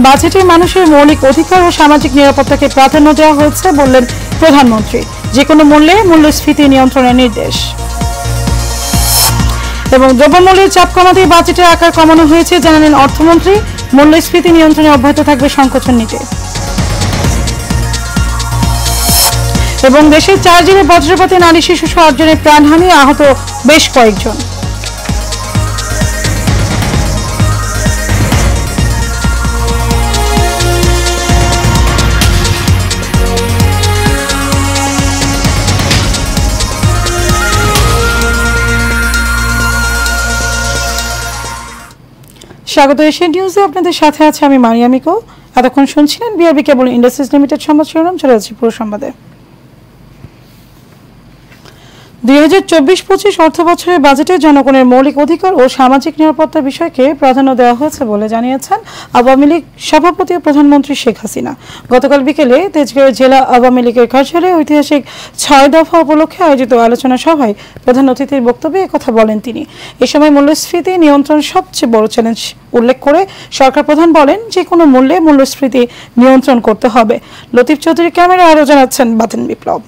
বাজেটে মানুষের মৌলিক অধিকার ও সামাজিক নিরাপত্তাকে প্রাধান্য দেওয়া হয়েছে বললেন প্রধানমন্ত্রী। যে কোনো মূল্যে মূল্যস্ফীতি নিয়ন্ত্রণের নির্দেশ। এবং দ্রব্যমূল্যের চাপ কমাতে বাজেটের আকার কমানো হয়েছে জানালেন অর্থমন্ত্রী। মূল্যস্ফীতি নিয়ন্ত্রণে অব্যাহত থাকবে সংকোচন নীতি। এবং দেশের 4 জেলায় বজ্রপাতে নারী শিশু 8 জনের প্রাণহানি, আহত বেশ কয়েকজন। স্বাগত এশিয়ান নিউজে, আপনাদের সাথে আছে আমি মারিয়ামিকো। এতক্ষণ শুনছিলেন বিআরবি কেবল ইন্ডাস্ট্রিজ লিমিটেড সংবাদ শিরোনাম। চলে যাচ্ছি পুরো সংবাদে। 2024-25 অর্থ বছরের বাজেটে জনগণের মৌলিক অধিকার ও সামাজিক নিরাপত্তার বিষয়কে প্রাধান্য দেওয়া হয়েছে বলে জানিয়েছেন আওয়ামী লীগ সভাপতি ও প্রধানমন্ত্রী শেখ হাসিনা। গতকাল বিকেলে তেজগাঁও জেলা আওয়ামী লীগের কার্যালয়ে ঐতিহাসিক 6 দফা উপলক্ষে আয়োজিত আলোচনা সভায় প্রধান অতিথির বক্তব্যে একথা বলেন তিনি। এ সময় মূল্যস্ফীতি নিয়ন্ত্রণ সবচেয়ে বড় চ্যালেঞ্জ উল্লেখ করে সরকার প্রধান বলেন, যে কোনো মূল্যে মূল্যস্ফীতি নিয়ন্ত্রণ করতে হবে। লতিফ চৌধুরী ক্যামেরা আরও জানাচ্ছেন বাতেন বিপ্লব।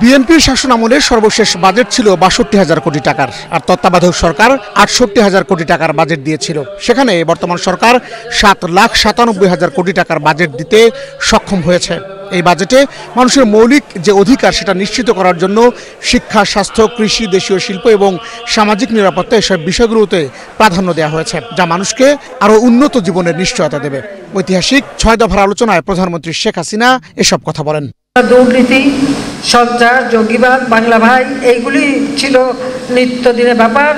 বিএনপির শাসন আমলে সর্বশেষ বাজেট ছিল ৬২,০০০ কোটি টাকার, আর তত্ত্বাবধায়ক সরকার ৬৮,০০০ কোটি টাকার বাজেট দিয়েছিল। সেখানে বর্তমান সরকার ৭,৯৭,০০০ কোটি টাকার বাজেট দিতে সক্ষম হয়েছে। এই বাজেটে মানুষের মৌলিক যে অধিকার সেটা নিশ্চিত করার জন্য শিক্ষা, স্বাস্থ্য, কৃষি, দেশীয় শিল্প এবং সামাজিক নিরাপত্তা এসব বিষয়গুলোতে প্রাধান্য দেওয়া হয়েছে, যা মানুষকে আরও উন্নত জীবনের নিশ্চয়তা দেবে। ঐতিহাসিক 6 দফার আলোচনায় প্রধানমন্ত্রী শেখ হাসিনা এসব কথা বলেন। দুর্নীতি, সন্ত্রাস, জঙ্গিবাদ, বাংলা ভাই, এইগুলি ছিল নিত্যদিনের ব্যাপার।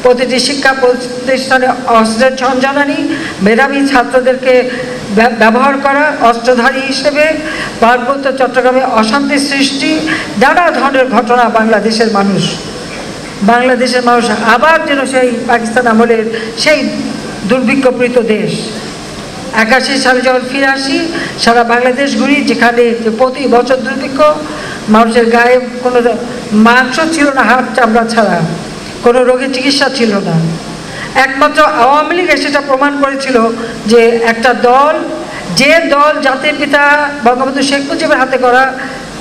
প্রতিটি শিক্ষা প্রতিষ্ঠানে অস্ত্রের ঝঞ্ঝানি, মেধাবী ছাত্রদেরকে ব্যবহার করা অস্ত্রধারী হিসেবে, পার্বত্য চট্টগ্রামে অশান্তি সৃষ্টি, নানা ধরনের ঘটনা। বাংলাদেশের মানুষ আবার যেন সেই পাকিস্তান আমলের সেই দুর্ভিক্ষপ্রীত দেশ। 81 সালে যখন ফিরে আসি, সারা বাংলাদেশ ঘুরি, যেখানে প্রতি বছর দুর্ভিক্ষ, মানুষের গায়ে কোনো মাংস ছিল না, হাড় চামড়া ছাড়া, কোনো রোগের চিকিৎসা ছিল না। একমাত্র আওয়ামী লীগ সেটা প্রমাণ করেছিল যে একটা দল, যে দল জাতির পিতা বঙ্গবন্ধু শেখ মুজিবের হাতে করা,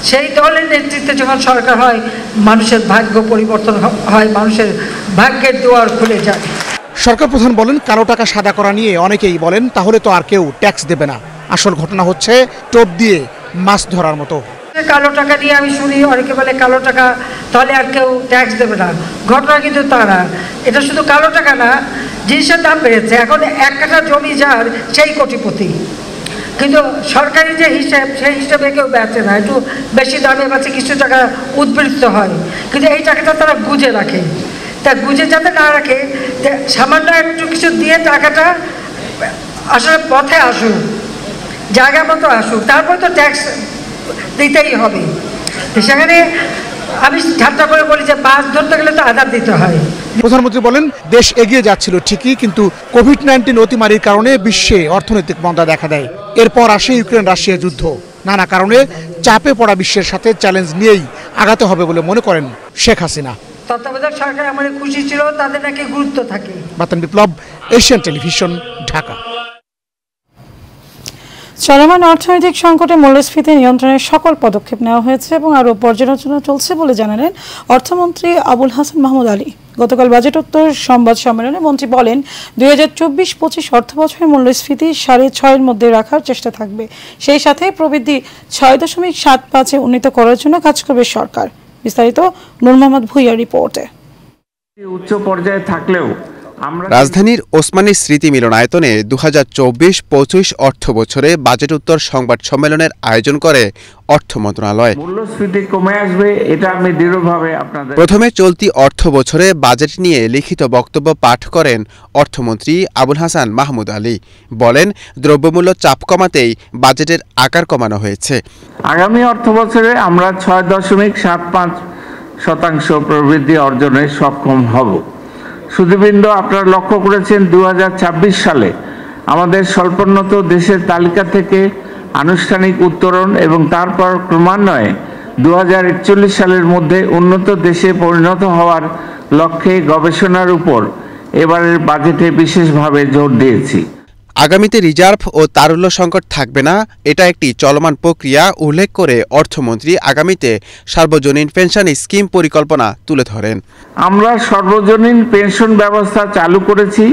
সেই দলের নেতৃত্বে যখন সরকার হয়, মানুষের ভাগ্য পরিবর্তন হয়, মানুষের ভাগ্যের দুয়ার খুলে যায়। সরকার প্রধান বলেন, কালো টাকা সাদা করা নিয়ে অনেকেই বলেন তাহলে তো আর কেউ ট্যাক্স দেবে না। আসল ঘটনা হচ্ছে টোপ দিয়ে মাছ ধরার মতো। কালো টাকা নিয়ে আমি শুনি অনেকে বলে কালো টাকা তাহলে আর কেউ ট্যাক্স দেবে না। ঘটনা কিন্তু তা না। এটা শুধু কালো টাকা না, জিনিসের দাম বেড়েছে। এখন 1 কাঠা জমি যার সেই কোটিপতি, কিন্তু সরকারি যে হিসেব সেই হিসেবে কেউ বেচে না, একটু বেশি দামে বেচে, কিছু টাকা উদ্বৃত্ত হয়, কিন্তু এই টাকাটা তারা গুজে রাখে। তা গুজে যাতে না রাখে, সামান্য একটু কিছু দিয়ে টাকাটা আসলে পথে আসুক, জায়গা মতো আসুক, তারপর তো ট্যাক্স দিতেই হবে। সেখানে আমি ঠাট্টা করে বলি যে মাছ ধরতে গেলে তো আধার দিতে হয়। প্রধানমন্ত্রী বলেন, দেশ এগিয়ে যাচ্ছিল ঠিকই, কিন্তু কোভিড-19 অতিমারির কারণে বিশ্বে অর্থনৈতিক মন্দা দেখা দেয়। এরপর আসে ইউক্রেন রাশিয়া যুদ্ধ। নানা কারণে চাপে পড়া বিশ্বের সাথে চ্যালেঞ্জ নিয়েই আগাতে হবে বলে মনে করেন শেখ হাসিনা। তত্ত্বাবধায়ক সরকার আমাদের খুশি ছিল, তাদের নাকি গুরুত্ব থাকে। বাতেন বিপ্লব, এশিয়ান টেলিভিশন, ঢাকা। চলমান অর্থনৈতিক সংকটে মূল্যস্ফীতি নিয়ন্ত্রণের সকল পদক্ষেপ নেওয়া হয়েছে এবং আরও পর্যালোচনা চলছে বলে জানালেন অর্থমন্ত্রী আবুল হাসান মাহমুদ আলী। গতকাল বাজেটোত্তর সংবাদ সম্মেলনে মন্ত্রী বলেন, 2024-25 অর্থ বছরের মূল্যস্ফীতি 6.5-এর মধ্যে রাখার চেষ্টা থাকবে। সেই সাথে প্রবৃদ্ধি 6.75-এ উন্নীত করার জন্য কাজ করবে সরকার। বিস্তারিত নূর মোহাম্মদ ভুইয়ার রিপোর্টে। উচ্চ পর্যায়ে থাকলেও রাজধানীর ওসমানী স্মৃতি মিলনায়তনে 2024-25 অর্থ বছরে বাজেট উত্তর সংবাদ সম্মেলনের আয়োজন করে অর্থ মন্ত্রণালয়। মূল্যস্ফীতি কমে আসবে, এটা আমি দৃঢ়ভাবে আপনাদের। প্রথমে চলতি অর্থ বছরে বাজেট নিয়ে লিখিত বক্তব্য পাঠ করেন অর্থমন্ত্রী আবুল হাসান মাহমুদ আলী। বলেন, দ্রব্যমূল্য চাপ কমাতেই বাজেটের আকার কমানো হয়েছে। আগামী অর্থ বছরে আমরা 6.75% প্রবৃদ্ধি অর্জনে সক্ষম হব। সুধীবৃন্দ, আপনারা লক্ষ্য করেছেন 2026 সালে আমাদের স্বল্পোন্নত দেশের তালিকা থেকে আনুষ্ঠানিক উত্তরণ এবং তারপর ক্রমান্বয়ে 2041 সালের মধ্যে উন্নত দেশে পরিণত হওয়ার লক্ষ্যে গবেষণার উপর এবারের বাজেটে বিশেষভাবে জোর দিয়েছি। আগামীতে রিজার্ভ ও তারল্য সংকট থাকবে না, এটা একটি চলমান প্রক্রিয়া উল্লেখ করে অর্থমন্ত্রী আগামীতে সার্বজনীন পেনশন স্কিম পরিকল্পনা তুলে ধরেন। আমরা সর্বজনীন পেনশন ব্যবস্থা চালু করেছি,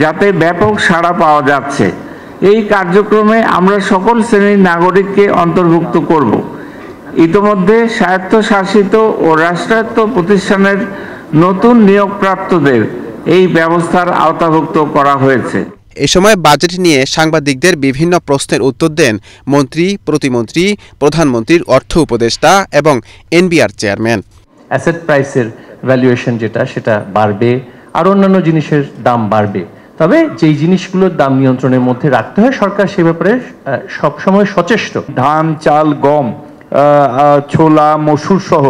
যাতে ব্যাপক সাড়া পাওয়া যাচ্ছে। এই কার্যক্রমে আমরা সকল শ্রেণীর নাগরিককে অন্তর্ভুক্ত করব। ইতোমধ্যে স্বায়ত্তশাসিত ও রাষ্ট্রায়ত্ত প্রতিষ্ঠানের নতুন নিয়োগপ্রাপ্তদের এই ব্যবস্থার আওতাভুক্ত করা হয়েছে। এ সময় বাজেট নিয়ে সাংবাদিকদের বিভিন্ন প্রশ্নের উত্তর দেন মন্ত্রী, প্রতিমন্ত্রী, প্রধানমন্ত্রীর অর্থ উপদেষ্টা এবং এনবিআর চেয়ারম্যান। অ্যাসেট প্রাইসের ভ্যালুয়েশন সেটা বাড়বে, আর অন্যান্য জিনিসের দাম বাড়বে। তবে যেই জিনিসগুলোর দাম নিয়ন্ত্রণের মধ্যে রাখতে হয়, সরকার সে ব্যাপারে সবসময় সচেষ্ট। ধান, চাল, গম, ছোলা, মসুর সহ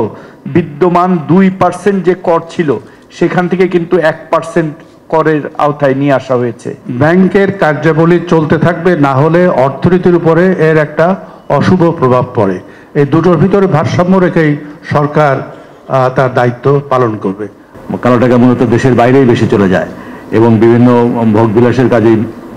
বিদ্যমান 2% যে কর ছিল, সেখান থেকে কিন্তু 1% করের আওতায় নিয়ে আসা হয়েছে। ব্যাংকের কার্যাবলী চলতে থাকবে, না হলে অর্থনীতির উপরে এর একটা অশুভ প্রভাব পড়ে। এই দুটোর ভিতরে ভারসাম্য রেখেই সরকার তার দায়িত্ব পালন করবে। কালো টাকা মূলত দেশের বাইরেই বেশি চলে যায় এবং বিভিন্ন ভোগবিলাসের কাজে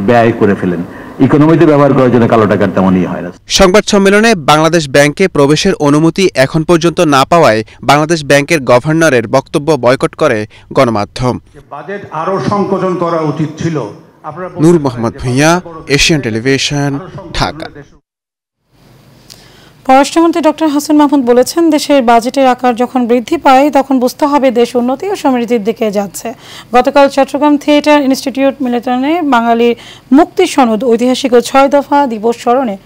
ব্যয় করে ফেলেন। ইকোনমিতে ব্যবহার করার জন্য কালো টাকার তেমনই হয় না। সংবাদ সম্মেলনে বাংলাদেশ ব্যাংকে প্রবেশের অনুমতি এখন পর্যন্ত না পাওয়ায় বাংলাদেশ ব্যাংকের গভর্নরের বক্তব্য বয়কট করে গণমাধ্যম। বাজেট আরো সংকোচন করা উচিত ছিল। নূর মোহাম্মদ ভূঁইয়া, এশিয়ান টেলিভিশন, ঢাকা। পররাষ্ট্রমন্ত্রী ডক্টর হাসান মাহমুদ বলেছেন, দেশের বাজেটের আকার যখন বৃদ্ধি পায় তখন বুঝতে হবে দেশ উন্নতি ও সমৃদ্ধির দিকে যাচ্ছে। গতকাল চট্টগ্রাম থিয়েটার ইনস্টিটিউট মিলনায়তনে বাঙালির মুক্তি সনদ ঐতিহাসিক ও 6 দফা দিবস স্মরণে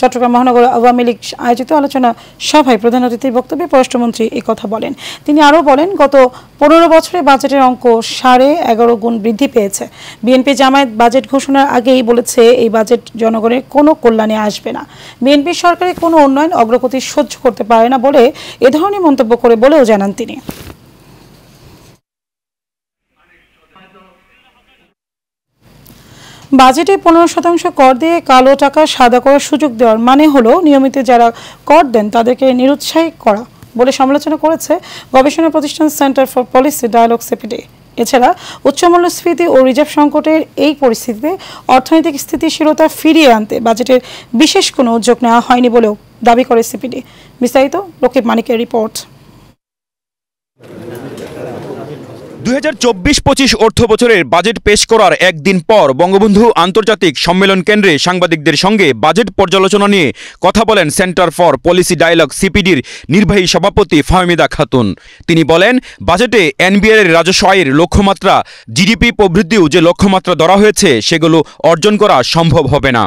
চট্টগ্রাম মহানগর আওয়ামী লীগ আয়োজিত আলোচনা সভায় প্রধান অতিথির বক্তব্যে পররাষ্ট্রমন্ত্রী এই কথা বলেন। তিনি আরও বলেন, গত 15 বছরে বাজেটের অঙ্ক 11.5 গুণ বৃদ্ধি পেয়েছে। বিএনপি জামায়াত বাজেট ঘোষণার আগেই বলেছে এই বাজেট জনগণের কোনো কল্যাণে আসবে না। বিএনপি সরকারের কোনো উন্নয়ন অগ্রগতি সহ্য করতে পারে না বলে এ ধরনের মন্তব্য করে বলেও জানান তিনি। বাজেটে 15% কর দিয়ে কালো টাকা সাদা করার সুযোগ দেওয়ার মানে হলো নিয়মিত যারা কর দেন তাদেরকে নিরুৎসাহী করা বলে সমালোচনা করেছে গবেষণা প্রতিষ্ঠান centre for policy dialogue CPD. এছাড়া উচ্চমূল্যস্ফীতি ও রিজার্ভ সংকটের এই পরিস্থিতিতে অর্থনৈতিক স্থিতিশীলতা ফিরিয়ে আনতে বাজেটের বিশেষ কোনো উদ্যোগ নেওয়া হয়নি বলেও দাবি করে সিপিডি। বিস্তারিত রকিব মানিকের রিপোর্ট। 2024-25 অর্থ বছরের বাজেট পেশ করার একদিন পর বঙ্গবন্ধু আন্তর্জাতিক সম্মেলন কেন্দ্রে সাংবাদিকদের সঙ্গে বাজেট পর্যালোচনা নিয়ে কথা বলেন সেন্টার ফর পলিসি ডায়ালগ সিপিডির নির্বাহী সভাপতি ফাহমিদা খাতুন। তিনি বলেন, বাজেটে এনবিআর এর রাজস্ব আয়ের লক্ষ্যমাত্রা, জিডিপি প্রবৃদ্ধিও যে লক্ষ্যমাত্রা ধরা হয়েছে সেগুলো অর্জন করা সম্ভব হবে না।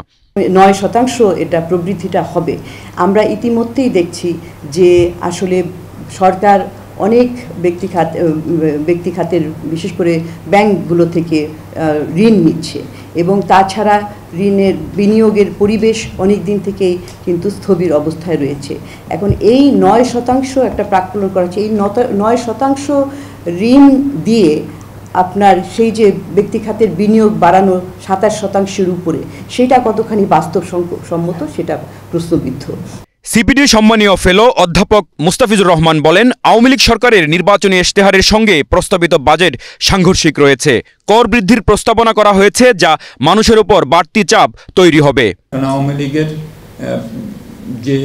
9% এটা প্রবৃদ্ধিটা হবে। আমরা ইতিমধ্যেই দেখছি যে আসলে সরকার অনেক ব্যক্তি খাতের বিশেষ করে ব্যাংকগুলো থেকে ঋণ নিচ্ছে এবং তাছাড়া ঋণের বিনিয়োগের পরিবেশ অনেক দিন থেকেই কিন্তু স্থবির অবস্থায় রয়েছে। এখন এই 9% একটা প্রাক্কলন করা হচ্ছে। এই 9% ঋণ দিয়ে আপনার সেই যে ব্যক্তি খাতের বিনিয়োগ বাড়ানো 27%-এর উপরে, সেটা কতখানি বাস্তবসম্মত সেটা প্রশ্নবিদ্ধ। সিপিডির সম্মানীয় ফেলো অধ্যাপক মুস্তাফিজুর রহমান বলেন, আওয়ামী লীগ সরকারের নির্বাচনী ইশতেহারের সঙ্গে প্রস্তাবিত বাজেট সাংঘর্ষিক রয়েছে। কর বৃদ্ধির প্রস্তাবনা করা হয়েছে, যা মানুষের উপর বাড়তি চাপ তৈরি হবে। আওয়ামী লীগের যে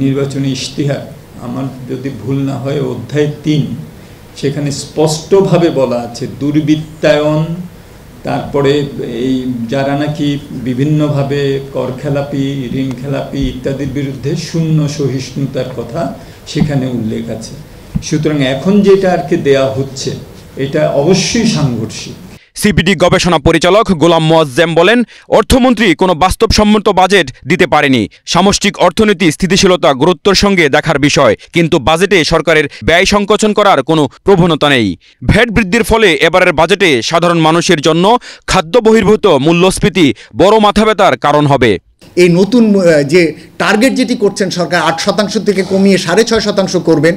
নির্বাচনী ইশতেহার, আমার যদি ভুল না হয় অধ্যায় 3, সেখানে স্পষ্টভাবে বলা আছে দুর্বৃত্তায়ন, তারপরে এই যারা নাকি বিভিন্নভাবে কর খেলাপি, ঋণ খেলাপি ইত্যাদির বিরুদ্ধে শূন্য সহিষ্ণুতার কথা সেখানে উল্লেখ আছে। সুতরাং এখন যেটা আর কি দেয়া হচ্ছে এটা অবশ্যই সাংঘর্ষিক। সিপিডি গবেষণা পরিচালক গোলাম মোয়াজ্জেম বলেন, অর্থমন্ত্রী কোনো বাস্তবসম্মত বাজেট দিতে পারেনি। সামষ্টিক অর্থনীতি স্থিতিশীলতা গুরুত্বের সঙ্গে দেখার বিষয়, কিন্তু বাজেটে সরকারের ব্যয় সংকোচন করার কোনো প্রবণতা নেই। ভ্যাট বৃদ্ধির ফলে এবারের বাজেটে সাধারণ মানুষের জন্য খাদ্য বহির্ভূত মূল্যস্ফীতি বড় মাথাব্যথার কারণ হবে। এই নতুন যে টার্গেট যেটি করছেন সরকার 8% থেকে কমিয়ে 6.5% করবেন,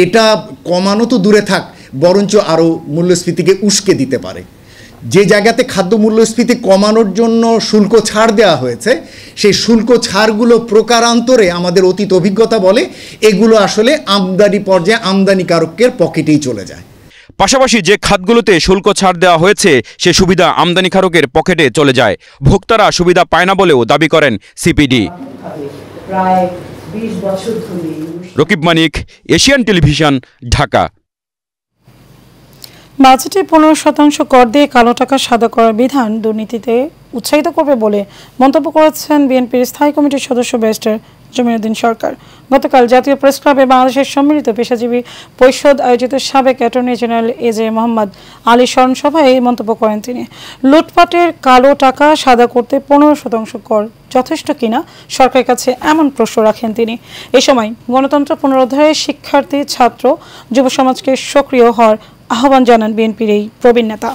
এটা কমানো তো দূরে থাক, বরঞ্চ আরও মূল্যস্ফীতিকে উস্কে দিতে পারে। যে জায়গাতে খাদ্য মূল্যস্ফীতি কমানোর জন্য শুল্ক ছাড় দেওয়া হয়েছে, সেই শুল্ক ছাড়গুলো প্রকারান্তরে আমাদের অতীত অভিজ্ঞতা বলে এগুলো আসলে আমদানি পর্যায়ে আমদানিকারকের পকেটেই চলে যায়। পাশাপাশি যে খাতগুলোতে শুল্ক ছাড় দেওয়া হয়েছে সে সুবিধা আমদানিকারকের পকেটে চলে যায়, ভোক্তারা সুবিধা পায় না বলেও দাবি করেন সিপিডি। রকিব মানিক, এশিয়ান টেলিভিশন, ঢাকা। বাজেটে 15% কর দিয়ে কালো টাকা সাদা করার বিধান দুর্নীতিতে উৎসাহিত করবে বলে মন্তব্য করেছেন বিএনপির স্থায়ী কমিটির সদস্য ব্যারিস্টার জমিরুদ্দিন সরকার। গতকাল জাতীয় প্রেস ক্লাবে বাংলাদেশের সম্মিলিত পেশাজীবী পরিষদ আয়োজিত সাবেক অ্যাটর্নি জেনারেল এজে মোহাম্মদ আলী স্মরণ সভায় এই মন্তব্য করেন তিনি। লুটপাটের কালো টাকা সাদা করতে 15% কর যথেষ্ট কিনা সরকারের কাছে এমন প্রশ্ন রাখেন তিনি। এ সময় গণতন্ত্র পুনরুদ্ধারে শিক্ষার্থী, ছাত্র, যুব সমাজকে সক্রিয় হওয়ার আহ্বান জানান বিএনপির এই প্রবীণ নেতা।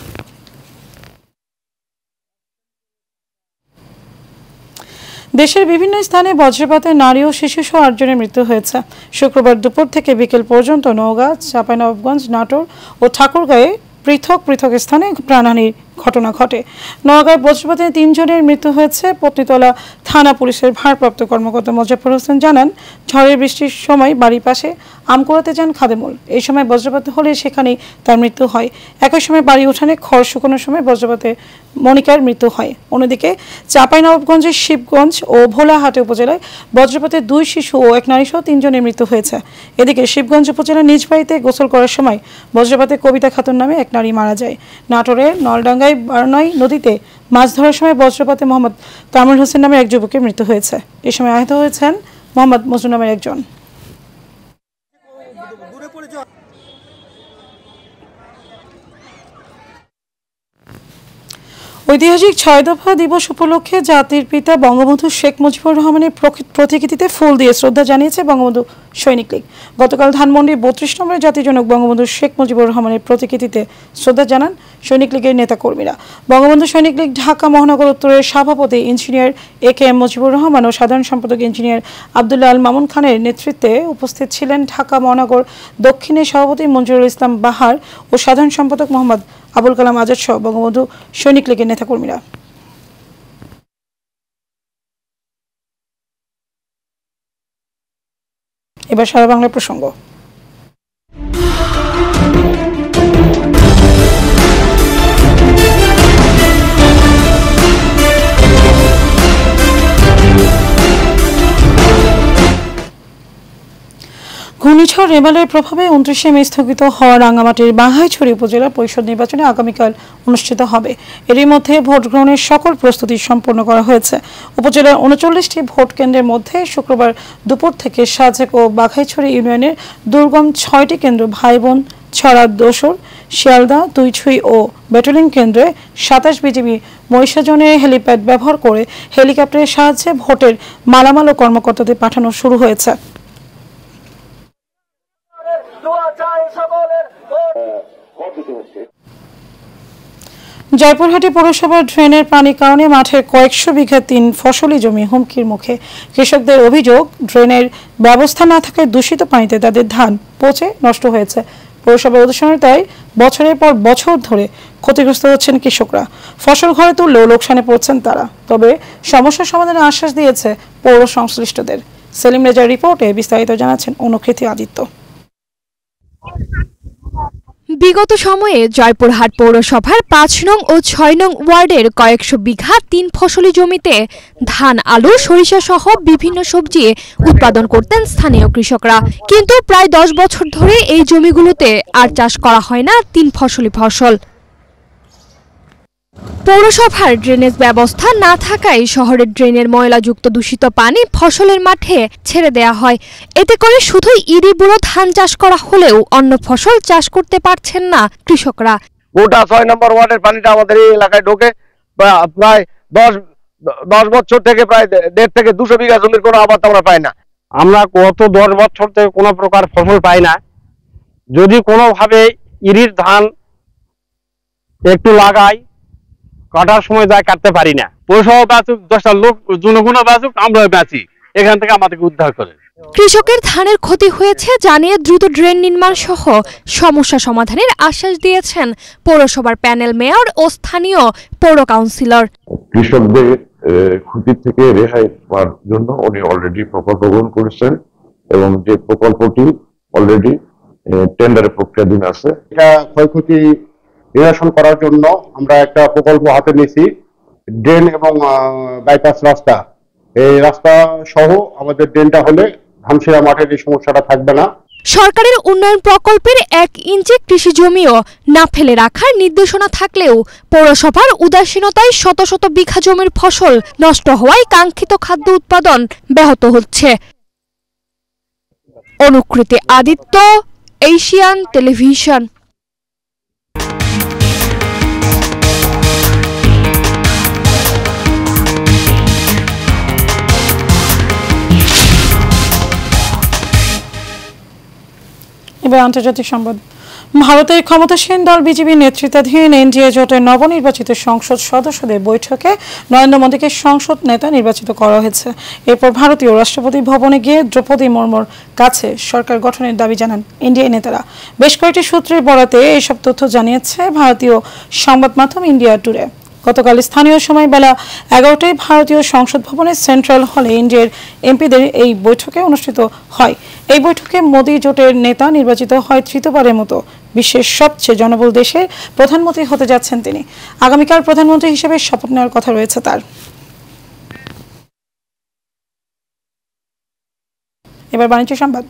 দেশের বিভিন্ন স্থানে বজ্রপাতে নারী ও শিশুসহ 8 জনের মৃত্যু হয়েছে। শুক্রবার দুপুর থেকে বিকেল পর্যন্ত নওগাঁ, চাঁপাইনবাবগঞ্জ, নাটোর ও ঠাকুরগাঁয়ে পৃথক পৃথক স্থানে প্রাণহানির ঘটনা ঘটে। নওগাঁয় বজ্রপাতে 3 জনের মৃত্যু হয়েছে। পত্নীতলা থানা পুলিশের ভারপ্রাপ্ত কর্মকর্তা মোজাফফর হোসেন জানান, ঝড়ের বৃষ্টির সময় বাড়ির পাশে আম কুড়াতে যান খাদেমুল। এই সময় বজ্রপাত হলে সেখানেই তার মৃত্যু হয়। একই সময় বাড়ি উঠানে খড় শুকানোর সময় বজ্রপাতে মনিকার মৃত্যু হয়। অন্যদিকে চাঁপাইনবাবগঞ্জের শিবগঞ্জ ও ভোলাহাট উপজেলায় বজ্রপাতে 2 শিশু ও 1 নারী সহ 3 জনের মৃত্যু হয়েছে। এদিকে শিবগঞ্জ উপজেলার নিজ বাড়িতে গোসল করার সময় বজ্রপাতে কবিতা খাতুন নামে 1 নারী মারা যায়। নাটোরের নলডাঙ্গায় বারনাই নদীতে মাছ ধরার সময় বজ্রপাতে মোহাম্মদ কামরুল হোসেন নামের এক যুবকের মৃত্যু হয়েছে। এ সময় আহত হয়েছেন মোহাম্মদ মজনু নামের একজন। ঐতিহাসিক 6 দফা দিবস উপলক্ষে জাতির পিতা বঙ্গবন্ধু শেখ মুজিবুর রহমানের প্রতিকৃতিতে ফুল দিয়ে শ্রদ্ধা জানিয়েছে বঙ্গবন্ধু সৈনিক লীগ। গতকাল ধানমন্ডি 32 নম্বরের জাতির জনক বঙ্গবন্ধু শেখ মুজিবুর রহমানের প্রতিকৃতিতে শ্রদ্ধা জানান সৈনিক লীগের নেতাকর্মীরা। বঙ্গবন্ধু সৈনিক লীগ ঢাকা মহানগর উত্তরের সভাপতি ইঞ্জিনিয়ার এ.কে.এম. মুজিবুর রহমান ও সাধারণ সম্পাদক ইঞ্জিনিয়ার আব্দুল্লাহ আল মামুন খানের নেতৃত্বে উপস্থিত ছিলেন ঢাকা মহানগর দক্ষিণের সভাপতি মঞ্জুরুল ইসলাম বাহার ও সাধারণ সম্পাদক মোহাম্মদ আবুল কালাম আজাদ সহ বঙ্গবন্ধু সৈনিক লীগের নেতাকর্মীরা। এবার সারা বাংলার প্রসঙ্গ। ঘূর্ণিঝড় রেমালের প্রভাবে 29শে মে স্থগিত হওয়া রাঙ্গামাটির বাঘাইছড়ি উপজেলা পরিষদ নির্বাচনে আগামীকাল অনুষ্ঠিত হবে। এরই মধ্যে ভোট গ্রহণের সকল প্রস্তুতি সম্পন্ন করা হয়েছে। উপজেলার 39টি ভোট কেন্দ্রের মধ্যে শুক্রবার দুপুর থেকে সাজেক ও বাঘাইছড়ি ইউনিয়নের দুর্গম 6টি কেন্দ্র ভাই বোন ছড়া দোসর, শিয়ালদা, দুইছুই ও ব্যাটালিয়ন কেন্দ্রে 27 বিজিবি মহিষাজনের হেলিপ্যাড ব্যবহার করে হেলিকপ্টারের সাহায্যে ভোটের মালামাল ও কর্মকর্তাদের পাঠানো শুরু হয়েছে। জয়পুরহাটে পৌরসভার ড্রেনের পানির কারণে মাঠের কয়েকশো বিঘা 3 ফসলি জমি হুমকির মুখে। কৃষকদের অভিযোগ, ড্রেনের ব্যবস্থা না থাকায় দূষিত পানিতে তাদের ধান পচে নষ্ট হয়েছে। পৌরসভার উদ্দেশ্যতায় বছরের পর বছর ধরে ক্ষতিগ্রস্ত হচ্ছেন কৃষকরা। ফসল ঘরে তুললেও লোকসানে পড়ছেন তারা। তবে সমস্যা সমাধানের আশ্বাস দিয়েছে পৌর সংশ্লিষ্টদের। সেলিম রেজার রিপোর্টে বিস্তারিত জানাচ্ছেন অনুকৃতি আদিত্য। বিগত সময়ে জয়পুরহাট পৌরসভার 5 নং ও 6 নং ওয়ার্ডের কয়েকশো বিঘা 3 ফসলি জমিতে ধান, আলু, সরিষা সহ বিভিন্ন সবজি উৎপাদন করতেন স্থানীয় কৃষকরা। কিন্তু প্রায় 10 বছর ধরে এই জমিগুলোতে আর চাষ করা হয় না 3 ফসলি ফসল। পৌরসভার ড্রেনেজ ব্যবস্থা না থাকায় শহরের ড্রেনের ময়লাযুক্ত দূষিত পানি ফসলের মাঠে ছেড়ে দেয়া হয়। এতে করে শুধুই ইরি বুড়ো ধান চাষ করা হলেও অন্য ফসল চাষ করতে পারছেন না কৃষকরা। গোটা 6 নম্বর ওয়ার্ডের পানিটা আমাদের এই এলাকায় ঢোকে। প্রায় 10 বছর থেকে প্রায় 1.5 থেকে 200 বিঘা জমির কোনো আবাদ আমরা পাই না। আমরা গত 10 বছর থেকে কোনো প্রকার ফসল পাই না। যদি কোনোভাবে ইরির ধান একটু লাগাই, কাটার সময় যায় কাটতে পারি না। পৌরসভা বাঁচুক, 10টা লোক জনগণও বাঁচুক, আমরা বাঁচি, এখান থেকে আমাদেরকে উদ্ধার করে। কৃষকের ধানের ক্ষতি হয়েছে জানিয়ে দ্রুত ড্রেন নির্মাণ সহ সমস্যা সমাধানের আশ্বাস দিয়েছেন পৌরসভার প্যানেল মেয়র ও স্থানীয় পৌর কাউন্সিলর। কৃষকদের ক্ষতি থেকে রেহাই পাওয়ার জন্য উনি অলরেডি প্রকল্প গ্রহণ করেছেন এবং যে প্রকল্পটি অলরেডি টেন্ডারের প্রক্রিয়াধীন আছে। এটা ক্ষয়ক্ষতি নিরসন করার জন্য আমরা একটা প্রকল্প হাতে নিয়েছি, ড্রেন এবং বাইপাস রাস্তা। এই রাস্তা সহ আমাদের ড্রেনটা হলে ধামশিরা মাঠের এই সমস্যাটা থাকবে না। সরকারের উন্নয়ন প্রকল্পের 1 ইঞ্চি কৃষি জমিও না ফেলে রাখার নির্দেশনা থাকলেও পৌরসভার উদাসীনতায় শত শত বিঘা জমির ফসল নষ্ট হওয়ায় কাঙ্ক্ষিত খাদ্য উৎপাদন ব্যাহত হচ্ছে। অনুকৃতি আদিত্য, এশিয়ান টেলিভিশন। এবার আন্তর্জাতিক সংবাদ। ভারতের ক্ষমতাসীন দল বিজেপি নেতৃত্বাধীন এনডিএ জোটের নবনির্বাচিত সংসদ সদস্যদের বৈঠকে নরেন্দ্র মোদীকে সংসদ নেতা নির্বাচিত করা হয়েছে। এরপর ভারতীয় রাষ্ট্রপতি ভবনে গিয়ে দ্রৌপদী মুর্মুর কাছে সরকার গঠনের দাবি জানান এনডিএ নেতারা। বেশ কয়েকটি সূত্রের বরাতে এসব তথ্য জানিয়েছে ভারতীয় সংবাদ মাধ্যম ইন্ডিয়া টুডে। গতকাল স্থানীয় সময় বেলা 11টায় ভারতীয় সংসদ ভবনের সেন্ট্রাল হলে এনডিএর এমপিদের এই বৈঠকে অনুষ্ঠিত হয়। এই বৈঠকে মোদী জোটের নেতা নির্বাচিত হয় তৃতীয়বারের মতো। বিশ্বের সবচেয়ে জনবহুল দেশের প্রধানমন্ত্রী হতে যাচ্ছেন তিনি। আগামীকাল প্রধানমন্ত্রী হিসেবে শপথ নেওয়ার কথা রয়েছে তার। এবার বাণিজ্য সংবাদ।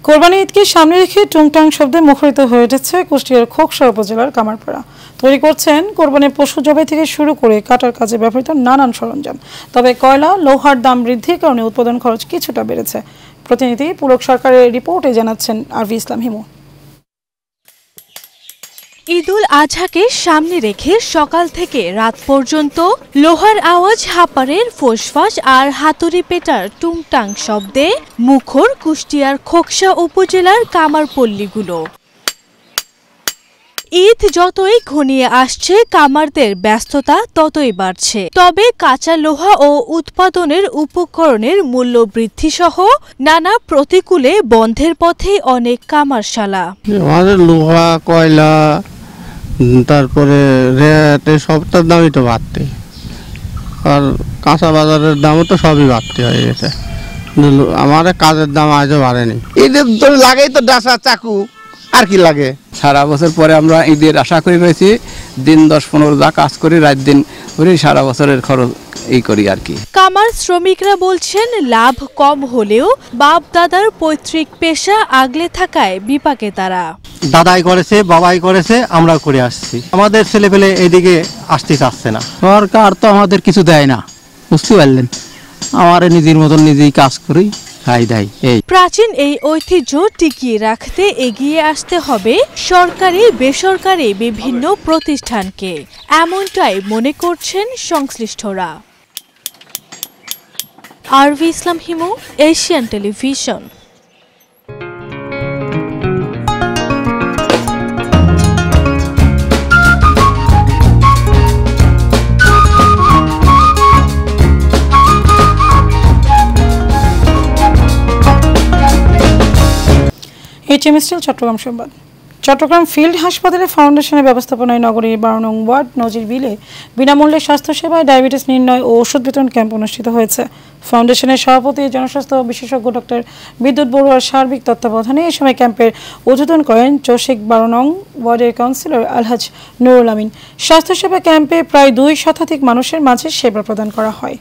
কোরবানি ঈদকে সামনে রেখে টুংটাং শব্দে মুখরিত হয়ে উঠেছে কুষ্টিয়ার খোকসা উপজেলার কামারপাড়া। তৈরি করছেন কোরবানির পশু জবাই থেকে শুরু করে কাটার কাজে ব্যবহৃত নানান সরঞ্জাম। তবে কয়লা, লোহার দাম বৃদ্ধির কারণে উৎপাদন খরচ কিছুটা বেড়েছে। প্রতিনিধি পুলক সরকারের রিপোর্টে জানাচ্ছেন আরভি ইসলাম হিমু। ঈদুল আজহাকে সামনে রেখে সকাল থেকে রাত পর্যন্ত লোহার আওয়াজ, হাপারের ফোসফাস আর হাতুড়ি পেটার টুংটাং শব্দে মুখর কুষ্টিয়ার খোকসা উপজেলার কামারপল্লীগুলো। ঈদ যতই ঘনিয়ে আসছে, কামারদের ব্যস্ততা ততই বাড়ছে। তবে কাঁচা লোহা ও উৎপাদনের উপকরণের মূল্য বৃদ্ধি সহ নানা প্রতিকূলে বন্ধের পথে অনেক কামারশালা। আমাদের লোহা, কয়লা, তারপরে রেট, সবটার দামই তো বাড়তে, আর কাঁচা বাজারের দামও তো সবই বাড়তে হয়ে গেছে। আমার কাজের দাম আজও বাড়েনি। ঈদের তো লাগেই তো ডাসা, চাকু, আর কি লাগে। সারা বছর পরে আমরা ঈদের আশা করে রয়েছি, দিন 10-15 যা কাজ করি, রাত দিন করি, সারা বছরের খরচ এই করি আর কি। কামার শ্রমিকরা বলছেন, লাভ কম হলেও বাপ দাদার পৈতৃক পেশা আগলে থাকায় বিপাকে তারা। দাদাই করেছে, বাবাই করেছে, আমরা করে আসছি। আমাদের ছেলেপেলে এদিকে আসতে চাচ্ছে না। সরকার তো আমাদের কিছু দেয় না, বুঝতে পারলেন। আমার নিজের মতন নিজেই কাজ করি, খাই দেয়। এই প্রাচীন এই ঐতিহ্য টিকিয়ে রাখতে এগিয়ে আসতে হবে সরকারি বেসরকারি বিভিন্ন প্রতিষ্ঠানকে, এমনটাই মনে করছেন সংশ্লিষ্টরা। আরভি ইসলাম হিমু, এশিয়ান টেলিভিশন। চট্টগ্রাম সংবাদ। চট্টগ্রাম ফিল্ড হাসপাতালে ফাউন্ডেশনের ব্যবস্থাপনায় নগরীর 12 নং ওয়ার্ড নজির বিলে বিনামূল্যে স্বাস্থ্যসেবায় ডায়াবেটিস নির্ণয় ও ওষুধ বিতরণ ক্যাম্প অনুষ্ঠিত হয়েছে। ফাউন্ডেশনের সভাপতি জনস্বাস্থ্য বিশেষজ্ঞ ডক্টর বিদ্যুৎ বড়ুয়ার সার্বিক তত্ত্বাবধানে এই সময় ক্যাম্পের উদ্বোধন করেন চৌশিক 12 নং ওয়ার্ডের কাউন্সিলর আলহাজ নুরুল আমিন। স্বাস্থ্যসেবা ক্যাম্পে প্রায় 2 শতাধিক মানুষের মাঝে সেবা প্রদান করা হয়।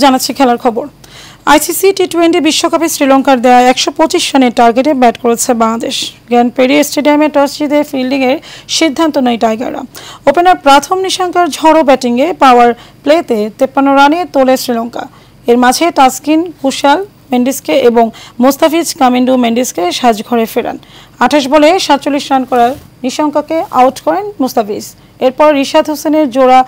জানাচ্ছি খেলার খবর। আইসিসি টি20 বিশ্বকাপে শ্রীলঙ্কার দেয়া 125 রানের টার্গেটে ব্যাট করেছে বাংলাদেশ। জ্ঞান পেরিয়ে স্টেডিয়ামে টস জিতে ফিল্ডিংয়ের সিদ্ধান্ত নেয় টাইগাররা। ওপেনার প্রাথম নিশাঙ্কার ঝড়ো ব্যাটিংয়ে পাওয়ার প্লেতে 53 রানে তোলে শ্রীলঙ্কা। এর মাঝে তাসকিন, কুশাল মেন্ডিসকে এবং মোস্তাফিজ কামিন্ডু মেন্ডিসকে সাজঘরে ফেরান। 28 বলে 47 রান করার নিশঙ্কাকে আউট করেন মুস্তাফিজ। এরপর রিশাদ হোসেনের জোড়া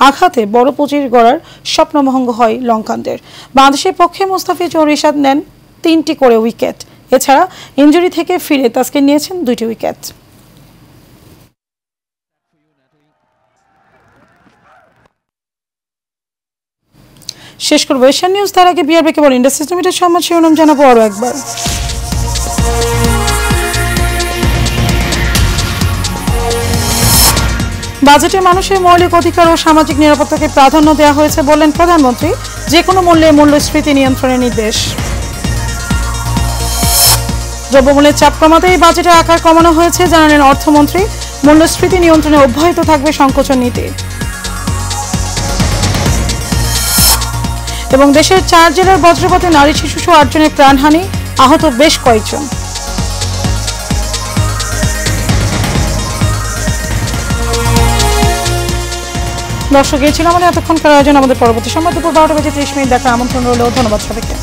আঘাতে বড় পুঁজির গড়ার স্বপ্নভঙ্গ হয় লঙ্কানদের। বাংলাদেশের পক্ষে মুস্তাফিজ ও রিশাদ নেন 3টি করে উইকেট। এছাড়া ইনজুরি থেকে ফিরে তাসকিন নিয়েছেন 2টি উইকেট। শেষ করব এশিয়ান নিউজ, তার আগে বিআরবি কেবল ইন্ডাস্ট্রিজ লিমিটেড সংবাদ শিরোনাম জানাবো আরও একবার। বাজেটে মানুষের মৌলিক অধিকার ও সামাজিক নিরাপত্তাকে প্রাধান্য দেওয়া হয়েছে বললেন প্রধানমন্ত্রী। যে কোনো মূল্যে মূল্যস্ফীতি নিয়ন্ত্রণের নির্দেশ। দ্রব্যমূল্যের চাপ কমাতে এই বাজেটের আকার কমানো হয়েছে জানালেন অর্থমন্ত্রী। মূল্যস্ফীতি নিয়ন্ত্রণে অব্যাহত থাকবে সংকোচন নীতি। এবং দেশের 4 জেলার বজ্রপাতে নারী শিশুসহ 8 জনের প্রাণহানি, আহত বেশ কয়েকজন। দর্শক, এই ছিল আমাদের এতক্ষণকার আয়োজন। আমাদের পরবর্তী সংবাদ দুপুর 12টা বেজে 30 মিনিট দেখার আমন্ত্রণ রইল। ধন্যবাদ সবাইকে।